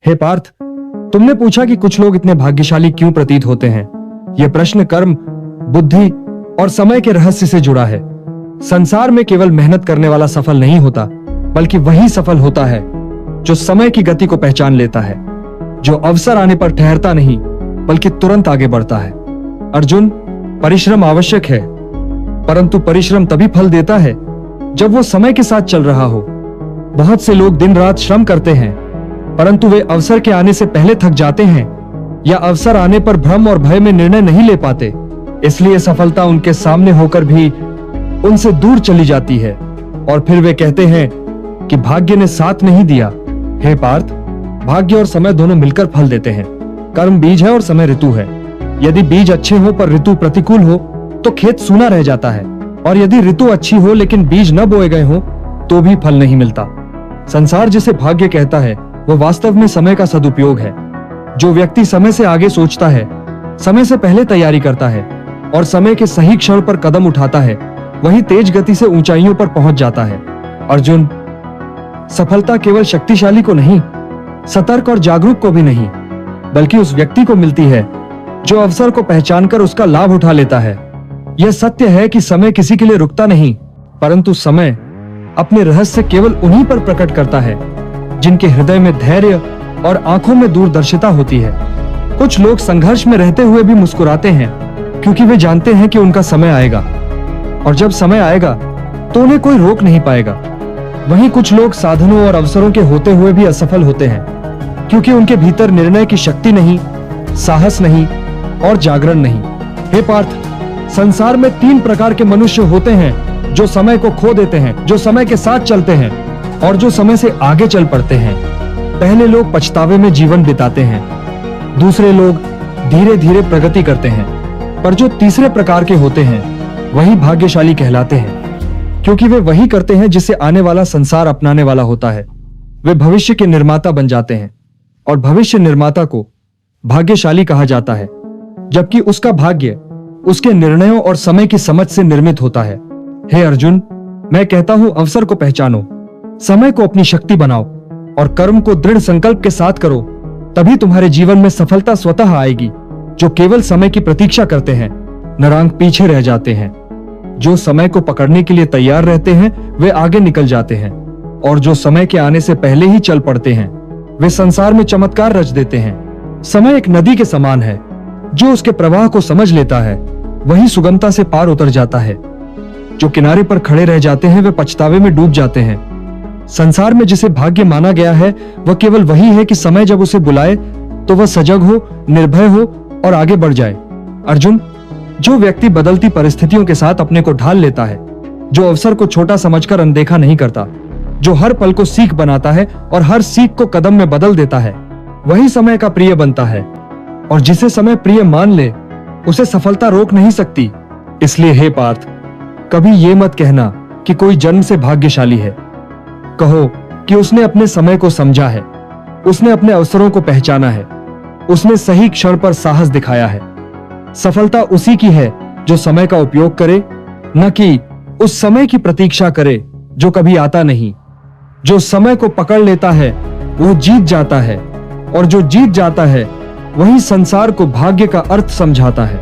हे पार्थ, तुमने पूछा कि कुछ लोग इतने भाग्यशाली क्यों प्रतीत होते हैं। यह प्रश्न कर्म, बुद्धि और समय के रहस्य से जुड़ा है। संसार में केवल मेहनत करने वाला सफल नहीं होता, बल्कि वही सफल होता है जो समय की गति को पहचान लेता है, जो अवसर आने पर ठहरता नहीं बल्कि तुरंत आगे बढ़ता है। अर्जुन, परिश्रम आवश्यक है, परंतु परिश्रम तभी फल देता है जब वो समय के साथ चल रहा हो। बहुत से लोग दिन रात श्रम करते हैं, परंतु वे अवसर के आने से पहले थक जाते हैं या अवसर आने पर भ्रम और भय में निर्णय नहीं ले पाते। इसलिए सफलता उनके सामने होकर भी उनसे दूर चली जाती है और फिर वे कहते हैं कि भाग्य ने साथ नहीं दिया। हे पार्थ, भाग्य और समय दोनों मिलकर फल देते हैं। कर्म बीज है और समय ऋतु है। यदि बीज अच्छे हो पर ऋतु प्रतिकूल हो तो खेत सूना रह जाता है, और यदि ऋतु अच्छी हो लेकिन बीज न बोए गए हो तो भी फल नहीं मिलता। संसार जिसे भाग्य कहता है वो वास्तव में समय का सदुपयोग है। जो व्यक्ति समय से आगे सोचता है, समय से पहले तैयारी करता है और समय के सही क्षण पर कदम उठाता है, वही तेज गति से ऊंचाइयों पर पहुंच जाता है। अर्जुन, सफलता केवल शक्तिशाली को नहीं, सतर्क और जागरूक को भी नहीं, बल्कि उस व्यक्ति को मिलती है जो अवसर को पहचानकर उसका लाभ उठा लेता है। यह सत्य है कि समय किसी के लिए रुकता नहीं, परंतु समय अपने रहस्य केवल उन्हीं पर प्रकट करता है जिनके हृदय में धैर्य और आंखों में दूरदर्शिता होती है। कुछ लोग संघर्ष में रहते हुए भी मुस्कुराते हैं क्योंकि वे जानते हैं कि उनका समय आएगा, और जब समय आएगा तो उन्हें कोई रोक नहीं पाएगा। वहीं कुछ लोग साधनों और अवसरों के होते हुए भी असफल होते हैं क्योंकि उनके भीतर निर्णय की शक्ति नहीं, साहस नहीं और जागरण नहीं। हे पार्थ, संसार में 3 प्रकार के मनुष्य होते हैं, जो समय को खो देते हैं, जो समय के साथ चलते हैं और जो समय से आगे चल पड़ते हैं। पहले लोग पछतावे में जीवन बिताते हैं, दूसरे लोग धीरे धीरे प्रगति करते हैं, पर जो तीसरे प्रकार के होते हैं वही भाग्यशाली कहलाते हैं, क्योंकि वे वही करते हैं जिसे आने वाला संसार अपनाने वाला होता है। वे भविष्य के निर्माता बन जाते हैं, और भविष्य निर्माता को भाग्यशाली कहा जाता है, जबकि उसका भाग्य उसके निर्णयों और समय की समझ से निर्मित होता है। हे अर्जुन, मैं कहता हूं, अवसर को पहचानो, समय को अपनी शक्ति बनाओ और कर्म को दृढ़ संकल्प के साथ करो, तभी तुम्हारे जीवन में सफलता स्वतः आएगी। जो केवल समय की प्रतीक्षा करते हैं नरांक पीछे रह जाते हैं। जो समय को पकड़ने के लिए तैयार रहते हैं वे आगे निकल जाते हैं, और जो समय के आने से पहले ही चल पड़ते हैं वे संसार में चमत्कार रच देते हैं। समय एक नदी के समान है, जो उसके प्रवाह को समझ लेता है वही सुगमता से पार उतर जाता है। जो किनारे पर खड़े रह जाते हैं वे पछतावे में डूब जाते हैं। संसार में जिसे भाग्य माना गया है वह केवल वही है कि समय जब उसे बुलाए तो वह सजग हो, निर्भय हो और आगे बढ़ जाए। अर्जुन, जो व्यक्ति बदलती परिस्थितियों के साथ अपने को ढाल लेता है, जो अवसर को छोटा समझकर अनदेखा नहीं करता, जो हर पल को सीख बनाता है और हर सीख को कदम में बदल देता है, वही समय का प्रिय बनता है। और जिसे समय प्रिय मान ले उसे सफलता रोक नहीं सकती। इसलिए हे पार्थ, कभी ये मत कहना कि कोई जन्म से भाग्यशाली है। कहो कि उसने अपने समय को समझा है, उसने अपने अवसरों को पहचाना है, उसने सही क्षण पर साहस दिखाया है। सफलता उसी की है जो समय का उपयोग करे, न कि उस समय की प्रतीक्षा करे जो कभी आता नहीं। जो समय को पकड़ लेता है वो जीत जाता है, और जो जीत जाता है वही संसार को भाग्य का अर्थ समझाता है।